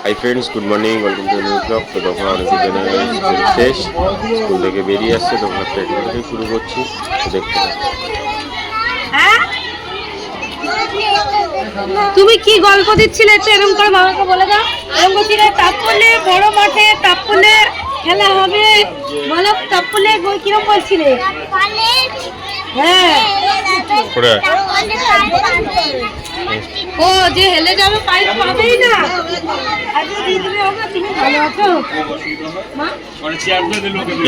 Hi friends, good morning, welcome to new blog. তো তখন অনেকের জন্য স্কুল শেষ, স্কুল থেকে বেরিয়ে আসছে, তখন একটা এখান শুরু করছি। তো দেখতে থাকো। তুমি কি গল্প দিচ্ছিলে একটু এরকম করে বাবাকে বলে দাও। এরকম করছিলে তাপ্পলে বড় মাঠে তাপ্পলে খেলা হবে, বলো তাপ্পলে কিরকম বলছিলে? হ্যাঁ ও যে হেলে যাবে পাইপ পাবেই না। আজকে দিদি হবে, তুমি ভালো আছো মা?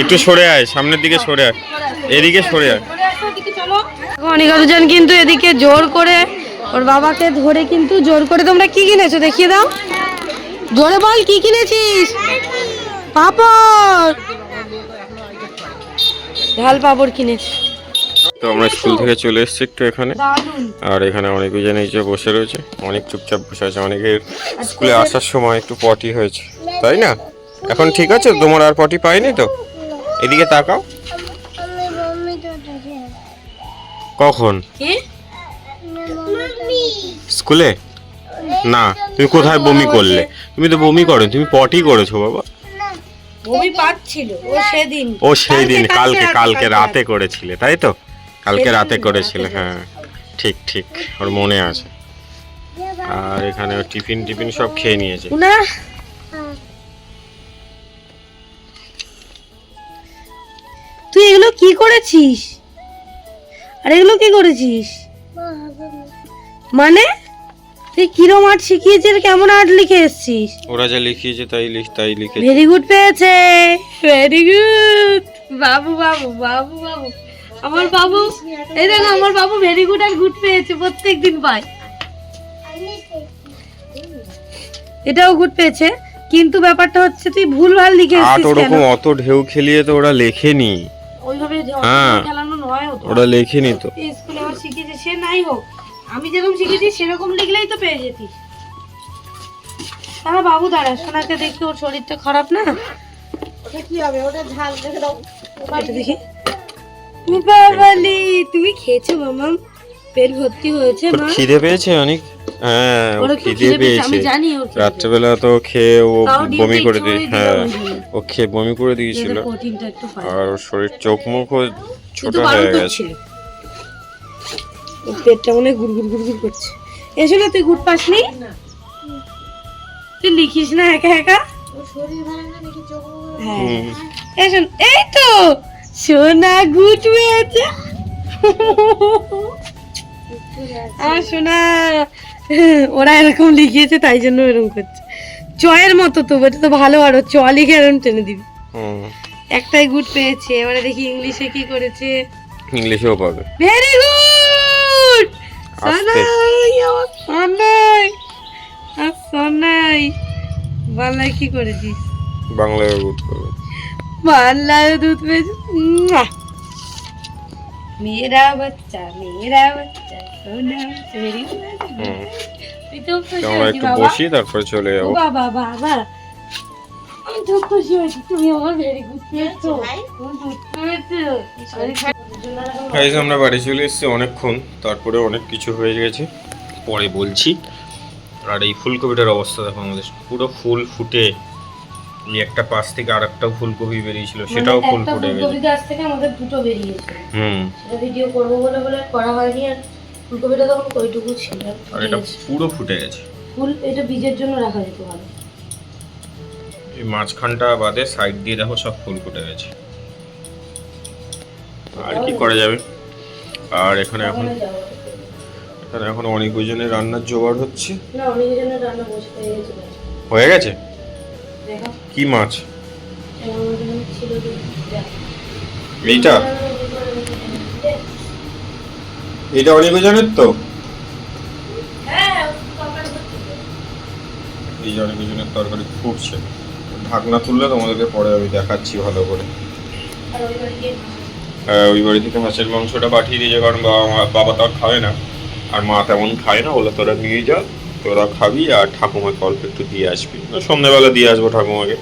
একটু সরে আয়, সামনের দিকে সরে আয়, এদিকে সরে আয়। অনিকাদুজন কিন্তু এদিকে জোর করে ওর বাবাকে ধরে কিন্তু জোর করে। তোমরা কি কিনেছো দেখিয়ে দাও, জোরে বল কি কিনেছিস? পাপড়, ঝাল পাপড় কিনেছি। তো আমরা স্কুল থেকে চলে এসেছি একটু এখানে, আর এখানে অনেকজন এসে বসে রয়েছে, অনেক চুপচাপ বসে আছে। অনেকের স্কুলে আসার সময় একটু পটি হয়েছে, তাই না? এখন ঠিক আছে, তোমার আর পটি পাইনি তো? এদিকে তাকাও। কখন? স্কুলে না, তুমি কোথায় বমি করলে? তুমি তো বমি করো, তুমি পটি করেছো বাবা। বমি পাচ্ছিল ও সেদিন কালকে রাতে করেছিলে, তাই তো? কালকে রাতে করেছিল, হ্যাঁ ঠিক ঠিক, ওর মনে আছে। আর এখানে টিফিন সব খেয়ে নিয়েছে। না তুই এগুলো কি করেছিস? আর এগুলো কি করেছিস মানে? তুই কিরম আর্ট শিখিয়েছিস, কেমন আর্ট লিখে এসেছিস? ওরা যা লিখিয়েছে তাই লিখে। ভেরি গুড পেয়েছে, ভেরি গুড। বাবু বাবু বাবু বাবু আমার বাবু, এই দেখো আমার বাবু ভেরি গুড আর গুড পেয়েছে, প্রত্যেকদিন পায়। এটাও গুড পেয়েছে, কিন্তু ব্যাপারটা হচ্ছে তুই ভুলভাল লিখে এসেছিস। আর ওরকম অত ঢেউ খেলিয়ে তো ওরা লেখেনি, ওইভাবে খেলানো নয়। ওরা লেখেনি তো। স্কুলে আবার শিখেছে, সে নাই হোক, আমি যেরকম শিখেছি সেরকম লিখলেই তো পেয়ে যেতিস। তাহলে বাবু দাঁড়া, সোনাকে দেখি, ওর শরীরটা খারাপ না। ওটা কি হবে? ওটা ঝাল দেখে দাও, এটা দেখি। বাবালি, তুমি খেয়েছো মামা? পেট ভর্তি হয়েছে মা? খিদে পেয়েছে অনেক, হ্যাঁ ও খিদে পেয়েছে। আমি জানি ওর রাত্রেবেলা তো খেয়ে ও বমি করে দিয়ে, হ্যাঁ ও খেয়ে বমি করে দিয়েছিল। আর ওর শরীর, চোখ মুখ ছোট হয়ে গেছে, পেটটা মনে গুড়গুড় গুড়গুড় করছে। এসো না, তুই গুড় পাসনি? তুই লিখিস না একা একা? হ্যাঁ এসো, এই তো সোনা গুড পেয়েছে। আর সোনা, ওরা এরকম লিখিয়েছে তাই জন্য এরকম করছে। চয়ের মতো তো, এটা তো ভালো, আরো চ লিখে এরকম টেনে দিবি। একটাই গুড পেয়েছে, এবারে দেখি ইংলিশে কি করেছে। ইংলিশেও পাবে। ভেরি গুড সোনাই, আমার সোনাই, আর সোনাই। বাংলায় কি করেছিস? বাংলায় গুড পাবে, বাংলায় দুধ পেয়েছে। মেরা বাচ্চা সোনা। Very good. আমরা একটু বসি, তারপরে চলে যাবো। বাবা বাবা, আমি তো খুশি হয়েছি, তুমি আমার ভেরি গুড পেয়েছো। গাইস, আমরা বাড়ি চলে এসেছি অনেকক্ষণ, তারপরে অনেক কিছু হয়ে গেছে, পরে বলছি। আর এই ফুলকপিটার অবস্থা দেখো, আমাদের পুরো ফুল ফুটে, এই একটা পাশ থেকে আর একটা ফুলকপি বেরিয়েছিল, সেটাও ফুল ফুটে গেছে। ফুলকপি গাছ থেকে আমাদের দুটো বেরিয়েছে, সেটা ভিডিও করবো বলে করা হয়নি। আর ফুলকপিটা তখন ওইটুকু ছিল, আর এটা পুরো ফুটে গেছে। ফুল এটা বীজের জন্য রাখা যেত ভালো। এই মাঝখানটা বাদে সাইড দিয়ে দেখো সব ফুল ফুটে গেছে। আর কি করা যাবে। আর এখানে এখন অনেকজনের রান্নার জোগাড় হচ্ছে। না, অনেকজনের রান্না বসে হয়ে গেছে। কি মাছ? এটা অনেকজনের তো, এই যে অনেকজনের তরকারি ফুটছে। ঢাকনা তুললে তোমাদেরকে পরে আমি দেখাচ্ছি ভালো করে। ওই বাড়ি থেকে হাঁসের মাংসটা পাঠিয়ে দিয়েছে, কারণ বাবা তো আর খাবে না, আর মা তেমন খায় না, বলে তোরা নিয়ে যা, তোরা খাবি, আর ঠাকুমাকে অল্প একটু দিয়ে আসবি। সন্ধ্যাবেলা দিয়ে আসবো ঠাকুমাকে।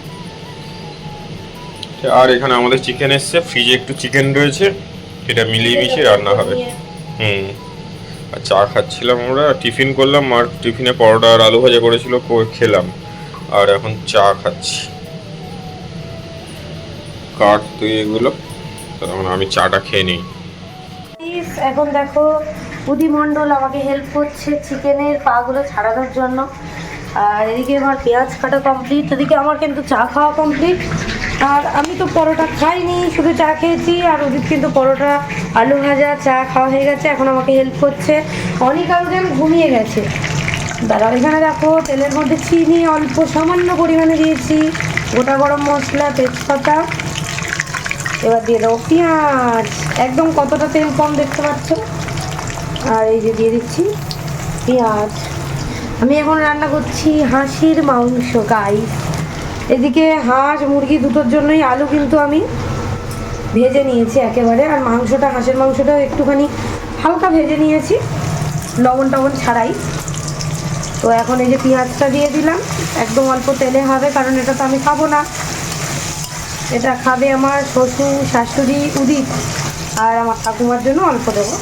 আর এখানে আমাদের চিকেন এসছে, ফ্রিজে একটু চিকেন রয়েছে, এটা মিলিয়ে মিশিয়ে রান্না হবে। আর চা খাচ্ছিলাম আমরা, টিফিন করলাম, আর টিফিনে পরোটা আর আলু ভাজা করেছিল, খেলাম। আর এখন চা খাচ্ছি। কাঠ তুই এগুলো, তখন আমি চাটা খেয়ে নিই। এখন দেখো উদিমণ্ডল আমাকে হেল্প করছে চিকেনের পাগুলো ছাড়ানোর জন্য। আর এদিকে আমার পেঁয়াজ কাটা কমপ্লিট, এদিকে আমার কিন্তু চা খাওয়া কমপ্লিট। আর আমি তো পরোটা খাইনি, শুধু চা খেয়েছি। আর ওদিক কিন্তু পরোটা, আলু ভাজা, চা খাওয়া হয়ে গেছে। এখন আমাকে হেল্প করছে অনেক। আলু যেন ঘুমিয়ে গেছে। দাঁড়াও, এখানে দেখো তেলের মধ্যে চিনি অল্প সামান্য পরিমাণে দিয়েছি, গোটা গরম মশলা, তেজপাতা। এবার দিয়ে দেবো পেঁয়াজ, একদম কতটা তেল কম দেখতে পাচ্ছ। আর এই যে দিয়ে দিচ্ছি পেঁয়াজ। আমি এখন রান্না করছি হাঁসের মাংস গাইস। এদিকে হাঁস মুরগি দুটোর জন্যই আলু কিন্তু আমি ভেজে নিয়েছি একেবারে। আর মাংসটা, হাঁসের মাংসটাও একটুখানি হালকা ভেজে নিয়েছি, লবণ টবণ ছাড়াই। তো এখন এই যে পেঁয়াজটা দিয়ে দিলাম, একদম অল্প তেলে হবে, কারণ এটা তো আমি খাবো না। এটা খাবে আমার শ্বশুর, শাশুড়ি, উদিত আর আমার ঠাকুমার জন্য অল্প দেবো।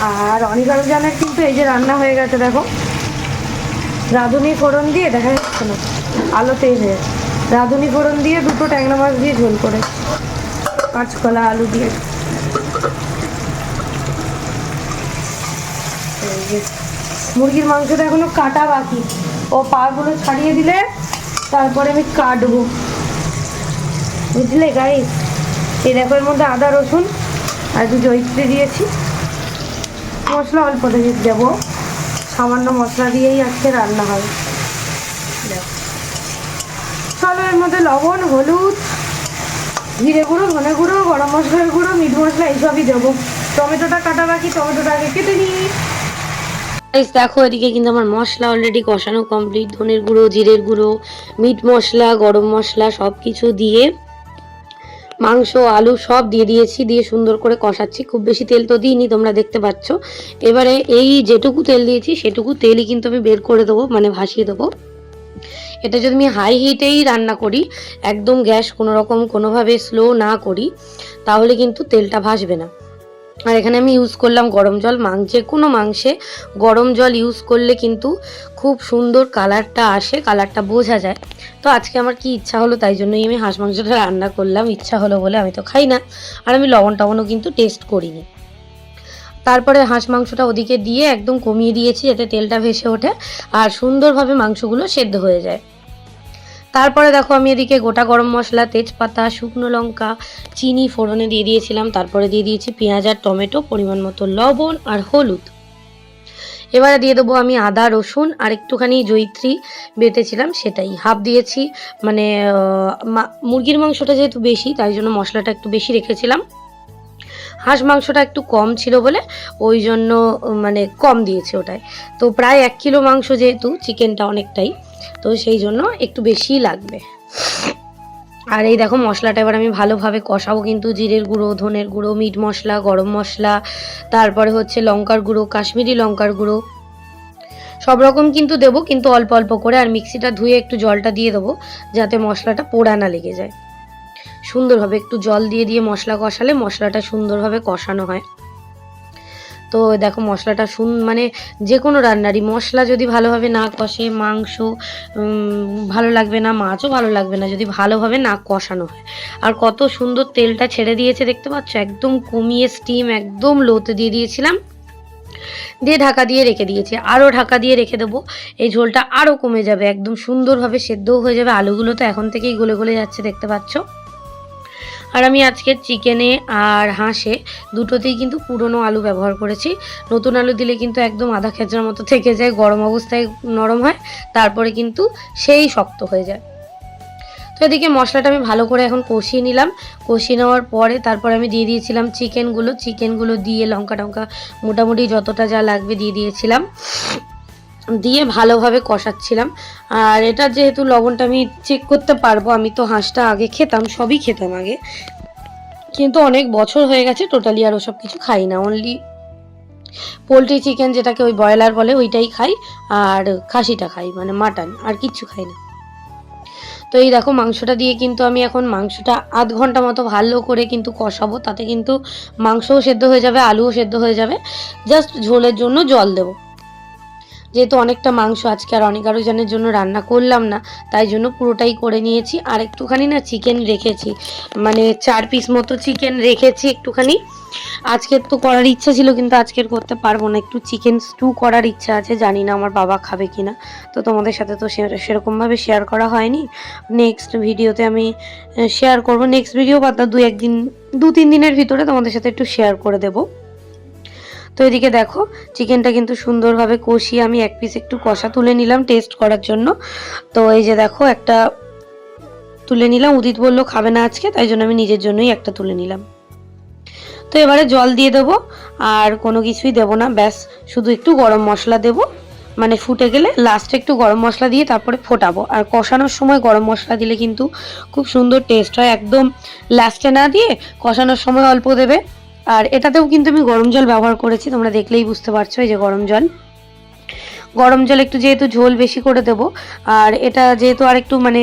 আর অনিকারু জানের কিন্তু এই যে রান্না হয়ে গেছে দেখো, রাঁধুনি ফোড়ন দিয়ে, দেখা যাচ্ছে না আলোতে, হয়ে রাঁধুনি ফোড়ন দিয়ে দুটো ট্যাংরা মাছ দিয়ে ঝোল করে, কাঁচকলা আলু দিয়ে। এই যে মুরগির মাংসটা এখনো কাটা বাকি, ও পাগুলো ছাড়িয়ে দিলে তারপরে আমি কাটবো, বুঝলে গাইস। এই দেখো এর মধ্যে আদা রসুন আর একটু জয়িত্রী দিয়েছি, মশলা অল্প দিয়ে দেবো, সামান্য মশলা দিয়েই আজকে রান্না হবে। দেখো চলো, এর মধ্যে লবণ, হলুদ, জিরে গুঁড়ো, ধনে গুঁড়ো, গরম মশলার গুঁড়ো, মিট মশলা এইসবই দেবো। টমেটোটা কাটা বাকি, টমেটোটা আগে কেটে নিই। দেখো এদিকে কিন্তু আমার মশলা অলরেডি কষানো কমপ্লিট। ধনের গুঁড়ো, জিরের গুঁড়ো, মিট মশলা, গরম মশলা সব কিছু দিয়ে মাংস, আলু সব দিয়ে দিয়েছি, দিয়ে সুন্দর করে কষাচ্ছি। খুব বেশি তেল তো দিইনি, তোমরা দেখতে পাচ্ছ। এবারে এই যেটুকু তেল দিয়েছি সেটুকু তেলই কিন্তু আমি বের করে দেবো, মানে ভাসিয়ে দেবো। এটা যদি আমি হাই হিটেই রান্না করি, একদম গ্যাস কোনোভাবে স্লো না করি, তাহলে কিন্তু তেলটা ভাসবে না। আর এখানে আমি ইউজ করলাম গরম জল। যে কোনো মাংসে গরম জল ইউজ করলে কিন্তু খুব সুন্দর কালারটা আসে, কালারটা বোঝা যায়। তো আজকে আমার কি ইচ্ছা হলো, তাই জন্যই আমি হাঁস মাংসটা রান্না করলাম। ইচ্ছা হলো বলে, আমি তো খাই না, আর আমি লবণ টবণও কিন্তু টেস্ট করিনি। তারপরে হাঁস মাংসটা ওদিকে দিয়ে একদম কমিয়ে দিয়েছি, যাতে তেলটা ভেসে ওঠে আর সুন্দরভাবে মাংসগুলো সেদ্ধ হয়ে যায়। তারপরে দেখো আমি এদিকে গোটা গরম মশলা, তেজপাতা, শুকনো লঙ্কা, চিনি ফোড়নে দিয়ে দিয়েছিলাম। তারপরে দিয়ে দিয়েছি পেঁয়াজ আর টমেটো, পরিমাণ মতো লবণ আর হলুদ। এবারে দিয়ে দেবো আমি আদা রসুন আর একটুখানি জয়িত্রী বেটেছিলাম, সেটাই হাফ দিয়েছি। মানে মুরগির মাংসটা যেহেতু বেশি, তাই জন্য মশলাটা একটু বেশি রেখেছিলাম। হাঁস মাংসটা একটু কম ছিল বলে ওই জন্য মানে কম দিয়েছি ওটায়। তো প্রায় 1 কিলো মাংস, যেহেতু চিকেনটা অনেকটাই, তো সেই জন্য একটু বেশিই লাগবে। আর এই দেখো মশলাটা এবার আমি ভালোভাবে কষাবো কিন্তু। জিরের গুঁড়ো, ধনের গুঁড়ো, মিট মশলা, গরম মশলা, তারপরে হচ্ছে লঙ্কার গুঁড়ো, কাশ্মীরি লঙ্কার গুঁড়ো, সব রকম কিন্তু দেবো, কিন্তু অল্প অল্প করে। আর মিক্সিটা ধুয়ে একটু জলটা দিয়ে দেবো, যাতে মশলাটা পোড়া না লেগে যায়। সুন্দরভাবে একটু জল দিয়ে দিয়ে মশলা কষালে মশলাটা সুন্দরভাবে কষানো হয়। তো দেখো মশলাটা মানে যে কোনো রান্নারই মশলা যদি ভালোভাবে না কষে, মাংস ভালো লাগবে না, মাছও ভালো লাগবে না যদি ভালোভাবে না কষানো হয়। আর কত সুন্দর তেলটা ছেড়ে দিয়েছে দেখতে পাচ্ছ, একদম কমিয়ে স্টিম একদম লোতে দিয়ে দিয়েছিলাম, দিয়ে ঢাকা দিয়ে রেখে দিয়েছি। আরও ঢাকা দিয়ে রেখে দেবো, এই ঝোলটা আরও কমে যাবে, একদম সুন্দরভাবে সেদ্ধও হয়ে যাবে। আলুগুলো তো এখন থেকেই গলে গলে যাচ্ছে, দেখতে পাচ্ছ। আর আমি আজকে চিকেনে আর হাঁসে দুটোতেই কিন্তু পুরনো আলু ব্যবহার করেছি। নতুন আলু দিলে কিন্তু একদম আধা খেজরার মতো থেকে যায়, গরম অবস্থায় নরম হয়, তারপরে কিন্তু সেই শক্ত হয়ে যায়। তো এদিকে মশলাটা আমি ভালো করে এখন কষিয়ে নিলাম। কষিয়ে নেওয়ার পরে তারপরে আমি দিয়ে দিয়েছিলাম চিকেনগুলো দিয়ে লঙ্কা টঙ্কা মোটামুটি যতটা যা লাগবে দিয়ে দিয়েছিলাম, দিয়ে ভালোভাবে কষাচ্ছিলাম। আর এটা যেহেতু লবণটা আমি চেক করতে পারবো, আমি তো হাঁসটা আগে খেতাম, সবই খেতাম আগে, কিন্তু অনেক বছর হয়ে গেছে টোটালি আর ওসব কিছু খাই না। অনলি পোলট্রি চিকেন, যেটাকে ওই ব্রয়লার বলে, ওইটাই খাই, আর খাসিটা খাই, মানে মাটন, আর কিচ্ছু খাই না। তো এই দেখো মাংসটা দিয়ে কিন্তু আমি এখন মাংসটা আধ ঘন্টা মতো ভালো করে কিন্তু কষাবো, তাতে কিন্তু মাংসও সেদ্ধ হয়ে যাবে, আলুও সেদ্ধ হয়ে যাবে। জাস্ট ঝোলের জন্য জল দেবো। যেহেতু অনেকটা মাংস আজকে আর অনেক আরও জনের জন্য রান্না করলাম না, তাই জন্য পুরোটাই করে নিয়েছি। আর একটুখানি না চিকেন রেখেছি, মানে 4 পিস মতো চিকেন রেখেছি একটুখানি। আজকের তো করার ইচ্ছা ছিল, কিন্তু আজকের করতে পারবো না, একটু চিকেন স্টু করার ইচ্ছা আছে, জানি না আমার বাবা খাবে কিনা। তো তোমাদের সাথে তো সেরকমভাবে শেয়ার করা হয়নি। নেক্সট ভিডিওতে আমি শেয়ার করব, নেক্সট ভিডিও বাদ 2-3 দিনের ভিতরে তোমাদের সাথে একটু শেয়ার করে দেবো। তো এদিকে দেখো চিকেনটা কিন্তু সুন্দরভাবে কষিয়ে আমি 1 পিস একটু কষা তুলে নিলাম টেস্ট করার জন্য। তো এই যে দেখো একটা তুলে নিলাম, উদিত বললো খাবে না আজকে, তাই জন্য আমি নিজের জন্যই একটা তুলে নিলাম। তো এবারে জল দিয়ে দেবো, আর কোনো কিছুই দেবো না, ব্যাস শুধু একটু গরম মশলা দেবো, মানে ফুটে গেলে লাস্টে একটু গরম মশলা দিয়ে তারপরে ফোটাবো। আর কষানোর সময় গরম মশলা দিলে কিন্তু খুব সুন্দর টেস্ট হয়, একদম লাস্টে না দিয়ে কষানোর সময় অল্প দেবে। আর এটাতেও কিন্তু আমি গরম জল ব্যবহার করেছি, তোমরা দেখলেই বুঝতে পারছো, এই যে গরম জল একটু যেহেতু ঝোল বেশি করে দেবো, আর এটা যেহেতু আর একটু মানে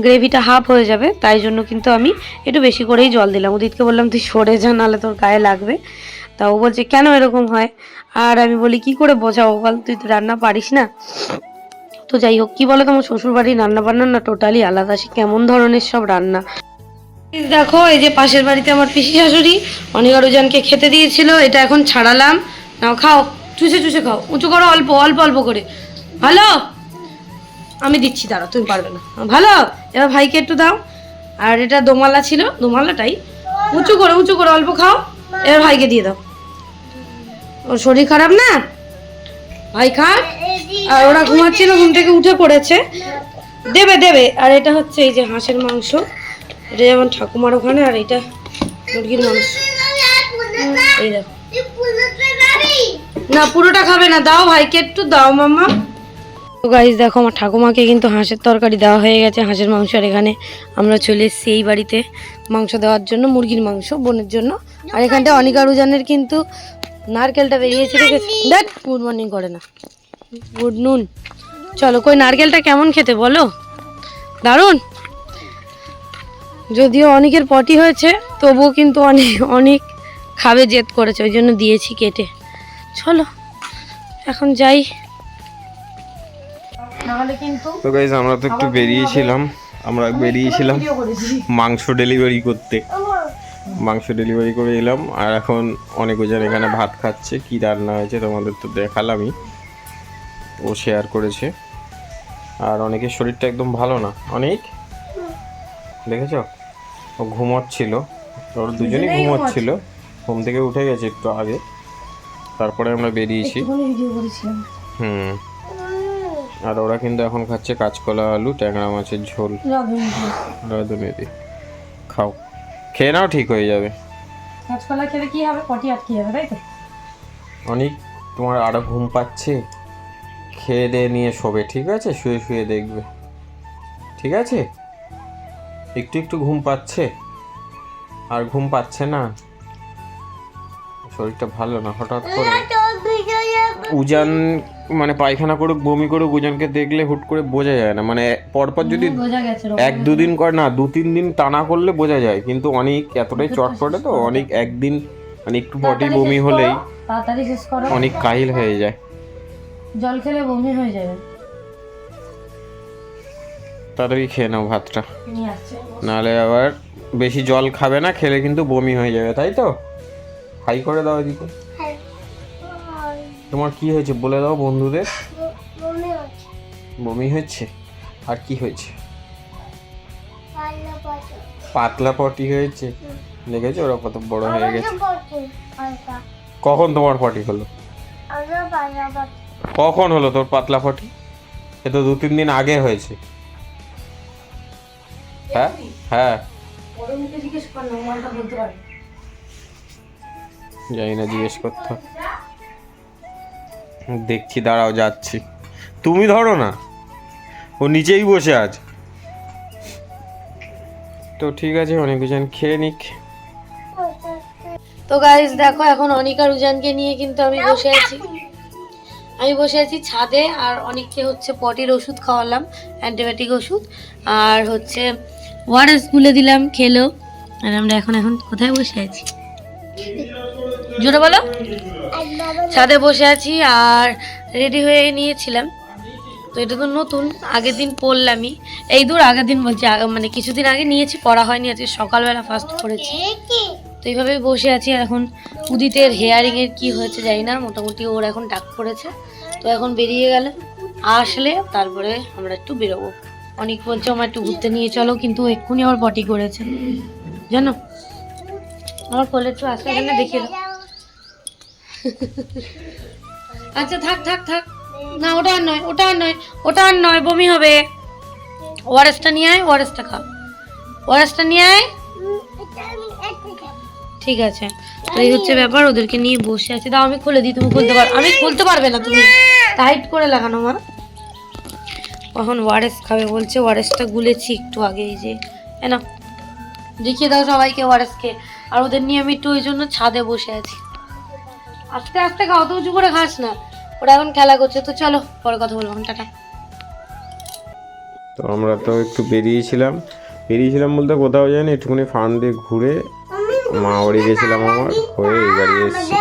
গ্রেভিটা হাফ হয়ে যাবে, তাই জন্য কিন্তু আমি একটু বেশি করেই জল দিলাম। উদিতকে বললাম তুই সরে যা, নাহলে তোর গায়ে লাগবে। তা ও বলছে কেন এরকম হয়, আর আমি বলি কি করে বোঝাবো বল, তুই তো রান্না পারিস না। তো যাই হোক, কি বলো, তোমার শ্বশুরবাড়ির রান্না বান্না না টোটালি আলাদা, সে কেমন ধরনের সব রান্না। দেখো এই যে পাশের বাড়িতে আমার পিসি শাশুড়ি অনেক আরোজনকে খেতে দিয়েছিল, এটা এখন ছাড়ালাম, নাও খাও, চুষে চুষে খাও, উঁচু করো, অল্প অল্প অল্প করে। ভালো, আমি দিচ্ছি, দাঁড়া, তুমি পারবে না, ভালো। এবার ভাইকে একটু দাও। আর এটা দোমালা ছিল, দোমালাটাই উঁচু করে অল্প খাও। এবার ভাইকে দিয়ে দাও, ওর শরীর খারাপ না, ভাই খাক। আর ওরা ঘুমাচ্ছিল, ঘুম থেকে উঠে পড়েছে, দেবে। আর এটা হচ্ছে এই যে হাঁসের মাংস, এটা যেমন ঠাকুমার ওখানে, আর এটা মুরগির মাংস। এই দেখো, না পুরোটা খাবে না, দাও ভাইকে একটু দাও মাম্মা। তো গাইস দেখো আমার ঠাকুমাকে কিন্তু হাঁসের তরকারি দেওয়া হয়ে গেছে, হাঁসের মাংস। আর এখানে আমরা চলে এসেছি এই বাড়িতে মাংস দেওয়ার জন্য, মুরগির মাংস বোনের জন্য। আর এখানটা অনিকা রুজানের কিন্তু নারকেলটা বেরিয়েছে, দেখেছি, দেখ গুড মর্নিং করে না, গুড নুন। চলো, কই নারকেলটা কেমন খেতে বলো, দারুণ। যদিও অনেকের পটি হয়েছে, তবুও কিন্তু অনেক খাবে জেদ করেছে, ওই জন্য দিয়েছি কেটে। চলো এখন যাই, নাহলে কিন্তু। তো গাইজ আমরা তো একটু বেরিয়েছিলাম মাংস ডেলিভারি করতে, মাংস ডেলিভারি করে এলাম। আর এখন অনেকজন এখানে ভাত খাচ্ছে, কি রান্না হয়েছে তোমাদের তো দেখালামই, ও শেয়ার করেছে। আর অনেকের শরীরটা একদম ভালো না, অনেক দেখেছ, ও ঘুমোচ্ছিল, ওরা দুজনেই ঘুমোচ্ছিল, ঘুম থেকে উঠে গেছে একটু আগে, তারপরে আমরা বেরিয়েছি। আর ওরা কিন্তু এখন খাচ্ছে কাঁচকলা আলু ট্যাংরা মাছের ঝোল রাঁধুনি দিয়ে। খাও, খেয়ে নাও, ঠিক হয়ে যাবে। কাঁচকলা খেলে কি হবে, পটি আটকে যাবে, তাই তো। অনেক তোমার আরো ঘুম পাচ্ছে, খেয়ে দিয়ে নিয়ে শোবে, ঠিক আছে, শুয়ে দেখবে, ঠিক আছে। একটু ঘুম পাচ্ছে, আর ঘুম পাচ্ছে না, শরীরটা ভালো না। হঠাৎ করে উজান মানে পায়খানা করুক, বমি করুক, উজানকে দেখলে হুট করে বোঝা যায় না, মানে পরপর যদি 1-2 দিন করে না, 2-3 দিন টানা করলে বোঝা যায়, কিন্তু অনেক এতটাই চটপটে তো, অনেক একদিন মানে একটু পটি বমি হলেই অনেক কাহিল হয়ে যায়, জল খেলে বমি হয়ে যাবে। তাড়াতাড়ি খেয়ে নাও ভাতটা, নাহলে আবার বেশি জল খাবে না, খেলে কিন্তু বমি হয়ে যাবে, তাই তো। হাই করে দাও এদিকে। তোমার কি হয়েছে বলে দাও বন্ধুদের। বমি হচ্ছে, আর কি হয়েছে, পাতলা পটি হয়েছে, দেখেছো ওরা কত বড় হয়ে গেছে। কখন তোমার পটি হলো, কখন হলো তোর পাতলা পটি? এ তো 2-3 দিন আগে হয়েছে। হ্যাঁ জানি না, জিজ্ঞেস করতে, দেখছি, দাঁড়াও যাচ্ছি, তুমি ধরো না, ও নিচেই বসে আছে। তো ঠিক আছে, অনেকজন খেয়ে নিক। তো গাইস দেখো এখন অনিকা রুজানকে নিয়ে কিন্তু আমি বসে আছি ছাদে। আর অনেককে হচ্ছে পটির ওষুধ খাওয়ালাম, অ্যান্টিবায়োটিক ওষুধ, আর হচ্ছে ওয়ারেস গুলে দিলাম, খেলো। আর আমরা এখন কোথায় বসে আছি, জোরে বলো। ছাদে বসে আছি আর রেডি হয়ে নিয়েছিলাম। তো এটা তো নতুন, আগের দিন পরলামই, এই দূর আগের দিন বলছি, মানে কিছুদিন আগে নিয়েছি, পরা হয়নি, আজকে সকালবেলা ফার্স্ট পরেছি। তো এইভাবেই বসে আছি। আর এখন উদিতের হেয়ারিংয়ের কি হয়েছে জানি না, মোটামুটি ওর এখন ডাক পড়েছে। তো এখন বেরিয়ে গেলে, আসলে তারপরে আমরা একটু বেরোবো। অনেক বলছে আমার একটু ঘুরতে নিয়ে চলো, কিন্তু এক্ষুনি আবার পটি করেছে জানো। আমার কোলে একটু আসলে এখানে দেখিয়ে দাও। আচ্ছা থাক থাক থাক, না ওটা আর নয়, ওটা আর নয়, ওটা আর নয়, বমি হবে। ওআরএসটা নিয়ে আয়, ওআরএসটা খা, ওআরএসটা নিয়ে আয়। ঠিক আছে, তো এই হচ্ছে ব্যাপার। ওদেরকে নিয়ে বসে আছে। দাও আমি খুলে দিই, তুমি খুলতে পারো? আমি খুলতে পারবে না, তুমি টাইট করে লাগানো মা। এখন ওআরএস খাবে বলছে, ওআরএসটা গুলেছি একটু আগে, এই যে না দেখিয়ে দাও সবাইকে ওআরএস কে। আর ওদের নিয়ে আমি একটু ওই জন্য ছাদে বসে আছি। আস্তে আস্তে খাও, তো উঁচু করে খাস না, ওরা এখন খেলা করছে। তো চলো পরে কথা বলবো, টাটা। তো আমরা তো একটু বেরিয়েছিলাম বলতে কোথাও যাইনি, একটুখানি ফার্ম দিয়ে ঘুরে মা বাড়ি গেছিলাম আমার, হয়ে এই বাড়ি এসেছি।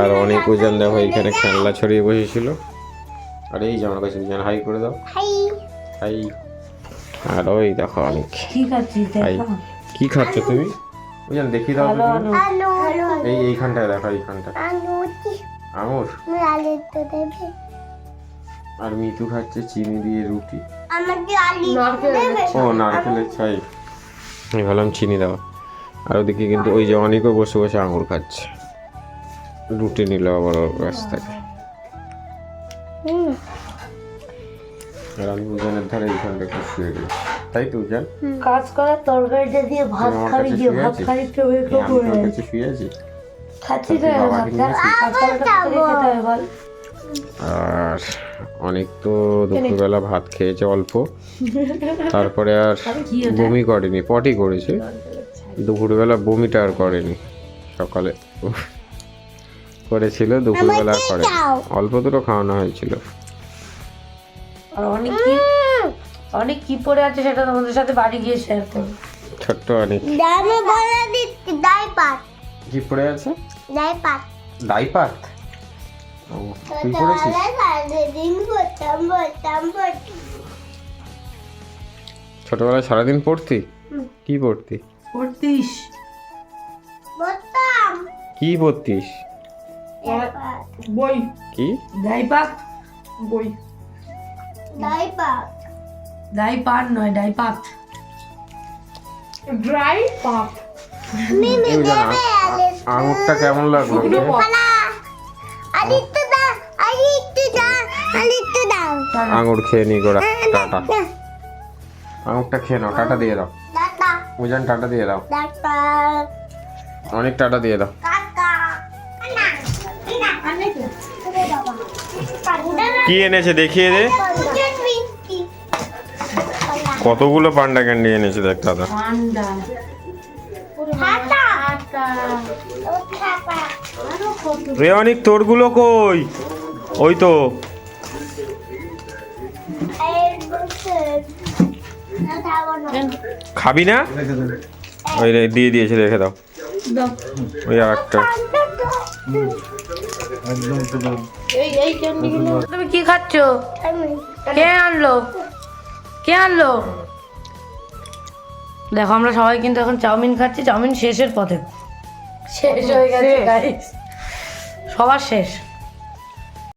আর অনেক ওজন দেখো এখানে খেলনা ছড়িয়ে বসেছিল। আর এই যে আমার কাছে ওজন হাই করে দাও, হাই। আর ওই দেখো অনেক হাই। কি খাচ্ছ তুমি? ওজন দেখিয়ে দাও তো তুমি। এইখানটায় দেখো, এইখানটা আঙুর। আর মিতু খাচ্ছে চিনি দিয়ে রুটি। ও নারকেলের ছাই, আমি ভাবলাম চিনি দেওয়া। আর ওদিকে কিন্তু ওই যে অনেকও বসে বসে আঙুর খাচ্ছে, রুটি নিল আবার ওর কাছ থেকে। আর আমি উজানের ধারে এইখানটা একটু শুয়ে গেছি, তাই তো উজান? কাজ করার তরকারিটা দিয়ে ভাত খাবি, দিয়ে ভাত খাবি তো শুয়ে আছি। খাচ্ছি তো বল। আর অনেক তো দুপুরবেলা ভাত খেয়েছে অল্প, তারপরে আর বমি করেনি, পটি করেছে। দুপুরবেলা বমিটা আর করেনি, সকালে করেছিল, দুপুরবেলা করে অল্প দুটো খাওয়ানো হয়েছিল। আর অনেক কি পড়ে আছে সেটা তোমাদের সাথে বাড়ি গিয়ে শেয়ার করবো। ছোট্ট অনেক কি পড়ে আছে, ডাইপার। তুই পড়েছিস? ছোটবেলায় সারাদিন পড়তি? কি পড়তি? কি পড়তিস? বই। কি ডাইপার? বই। ডাইপার নয়, ডাইপার। আঙুরটা কেমন লাগলো? আঙুর খেয়ে নি গোড়া, টাটা। আঙুরটা খেয়ে নাও, টাটা দিয়ে দাও উজান, টাটা দিয়ে দাও, অনেক টাটা দিয়ে দাও। কি এনেছে দেখিয়ে দে, কতগুলো পান্ডা ক্যান্ডি এনেছে দেখ দাদা। রে অনেক, তোরগুলো কই? ওই তো খাবি না? ওই দিয়ে দিয়েছে, রেখে দাও। ওই আর একটা। তুমি কি খাচ্ছ? কে আনলো? দেখো আমরা সবাই কিন্তু এখন চাউমিন খাচ্ছি। চাউমিন শেষের পথে, শেষ হয়ে গেছে গাইস, সবার শেষ।